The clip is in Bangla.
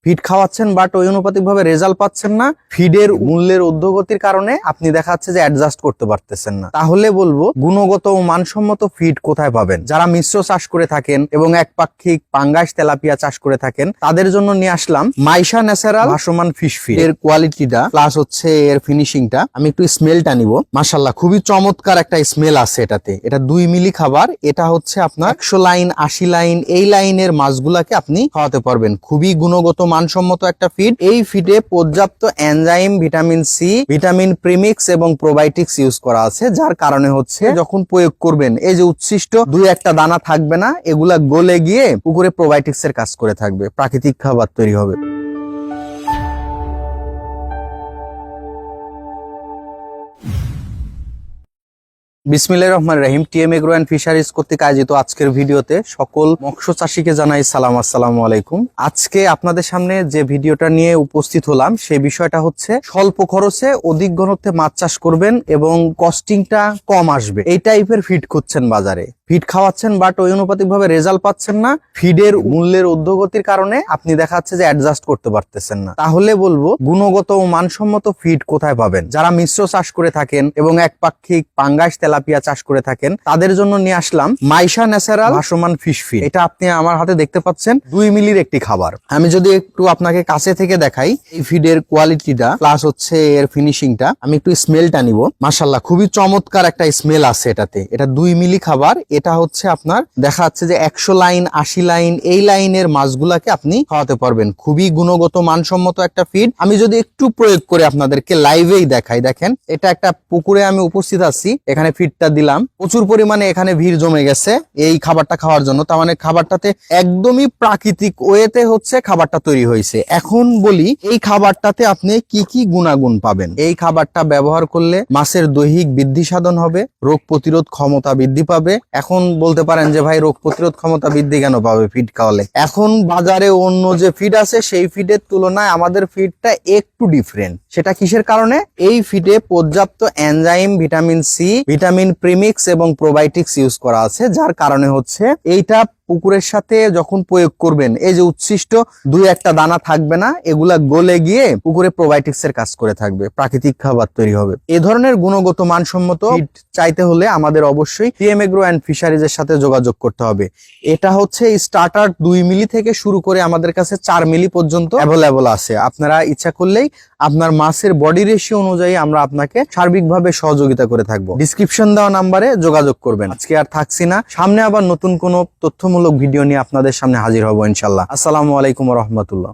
ফিড খাওয়াচ্ছেন বাট ওই অনুপাতিক ভাবে রেজাল্ট পাচ্ছেন না, ফিডের মূল্যের ঊর্ধ্বগতির কারণে আপনি দেখা যাচ্ছে যে অ্যাডজাস্ট করতে পারতেছেন না, তাহলে বলবো গুণগত ও মানসম্মত ফিড কোথায় পাবেন। যারা মিশ্র চাষ করে থাকেন এবং একপাক্ষিক পাঙ্গাস তেলাপিয়া চাষ করে থাকেন তাদের জন্য নিয়ে আসলাম মাইশা ন্যাচারাল ভাসমান ফিশ ফিড। এর কোয়ালিটিটা প্লাস হচ্ছে এর ফিনিশিংটা, আমি একটু স্মেলটা নিব। মাশাআল্লাহ খুবই চমৎকার একটা স্মেল আছে এটাতে। এটা 2 মিলি খাবার। এটা হচ্ছে আপনার 100 লাইন 80 লাইন এই লাইনের মাছগুলাকে আপনি খাওয়াতে পারবেন। খুবই গুণগত মানসম্মত একটা ফিড। এই ফিডে পর্যাপ্ত enzyme, vitamin C, vitamin premix এবং প্রোবায়োটিক্স ইউজ করা আছে, যার কারণে হচ্ছে যখন প্রয়োগ করবেন এই যে উচ্ছিষ্ট 2-1টা দানা থাকবে না, এগুলা গলে গিয়ে পুকুরে প্রোবায়োটিক্স এর কাজ করে থাকবে, প্রাকৃতিক খাবার তৈরি হবে। বিসমিল্লাহির রহমানির রহিম। টিএম এগ্রো এন্ড ফিশারিজ কর্তৃক আয়োজিত আজকের ভিডিওতে সকল মৎস্য চাষীকে জানাই সালাম, আসসালামু আলাইকুম। আজকে আপনাদের সামনে যে ভিডিওটা নিয়ে উপস্থিত হলাম সেই বিষয়টা হচ্ছে স্বল্প খরচে অধিক ঘনত্বে মাছ চাষ করবেন এবং কস্টিংটা কম আসবে, এই টাইপের ফিড খুঁজছেন বাজারে। ফিড খাওয়াচ্ছেন বাট ওই অনুপাতিক ভাবে রেজাল্ট পাচ্ছেন না, ফিডের মূল্যের ঊর্ধ্বগতির কারণে আপনি দেখা যাচ্ছে যে অ্যাডজাস্ট করতে পারতেছেন না, তাহলে বলবো গুণগত ও মানসম্মত ফিড কোথায় পাবেন। যারা মিশ্র চাষ করে থাকেন এবং একপাক্ষিক পাঙ্গাস তেলাপিয়া চাষ করে থাকেন তাদের জন্য নিয়ে আসলাম মাইশা ন্যাচারাল ভাসমান ফিশ ফিড। এটা আপনি আমার হাতে দেখতে পাচ্ছেন 2 মিলির একটি খাবার। আমি যদি একটু আপনাকে কাছে থেকে দেখাই এই ফিডের কোয়ালিটিটা প্লাস হচ্ছে এর ফিনিশিংটা, আমি একটু স্মেলটা নিব। মাশাআল্লাহ খুবই চমৎকার একটা স্মেল আছে এটাতে। এটা 2 মিলি খাবার। এটা হচ্ছে আপনার দেখা যাচ্ছে যে 100 লাইন 80 লাইন এই লাইনের মাছগুলাকে আপনি খাওয়াতে পারবেন। খুবই গুণগত মানসম্মত একটা ফিড। আমি যদি একটু প্রয়োগ করে আপনাদেরকে লাইভেই দেখাই, দেখেন এটা একটা পুকুরে আমি উপস্থিত আছি, এখানে ফিডটা দিলাম, প্রচুর পরিমাণে এখানে ভিড় জমে গেছে এই খাবারটা খাওয়ার জন্য। তার মানে খাবারটাতে একদমই প্রাকৃতিক ওয়েতে হচ্ছে খাবারটা তৈরি হয়েছে। এখন বলি এই খাবারটাতে আপনি কি কি গুণাগুণ পাবেন। এই খাবারটা ব্যবহার করলে মাছের দৈহিক বৃদ্ধি সাধন হবে, রোগ প্রতিরোধ ক্ষমতা বৃদ্ধি পাবে। এখন বলতে পারেন যে ভাই রোগ প্রতিরোধ ক্ষমতা বৃদ্ধি কেন পাবে ফিড খাওয়ালে? এখন বাজারে অন্য যে ফিড আছে সেই ফিডের তুলনায় আমাদের ফিডটা একটু ডিফারেন্ট। সেটা কিসের কারণে? এই ফিডে পর্যাপ্ত enzyme, vitamin C, vitamin premix এবং প্রোবায়োটিক্স ইউজ করা আছে, যার কারণে হচ্ছে এইটা পুকুরের সাথে যখন প্রয়োগ করবেন এই যে উচ্ছিষ্ট 2-1টা দানা থাকবে না, এগুলা গলে গিয়ে পুকুরে প্রোবায়োটিক্স এর কাজ করে থাকবে, প্রাকৃতিক খাবার তৈরি হবে। এই ধরনের গুণগত মানসম্মত ফিড চাইতে হলে আমাদের অবশ্যই টিএম এগ্রো এন্ড ফিশারিজ এর সাথে যোগাযোগ করতে হবে। এটা হচ্ছে স্টার্টার 2 মিলি থেকে শুরু করে আমাদের কাছে 4 মিলি পর্যন্ত অ্যাভেলেবল আছে। আপনারা ইচ্ছা করলেই আপনার মাছের বডি রেশিও অনুযায়ী আমরা আপনাকে সার্বিকভাবে সহযোগিতা করে থাকবো। ডিসক্রিপশন দেওয়া নাম্বারে যোগাযোগ করবেন। আজকে আর থাকছি না, সামনে আবার নতুন কোনো তথ্যমূলক ভিডিও নিয়ে আপনাদের সামনে হাজির হব ইনশাআল্লাহ। আসসালামু আলাইকুম ওয়া রাহমাতুল্লাহ।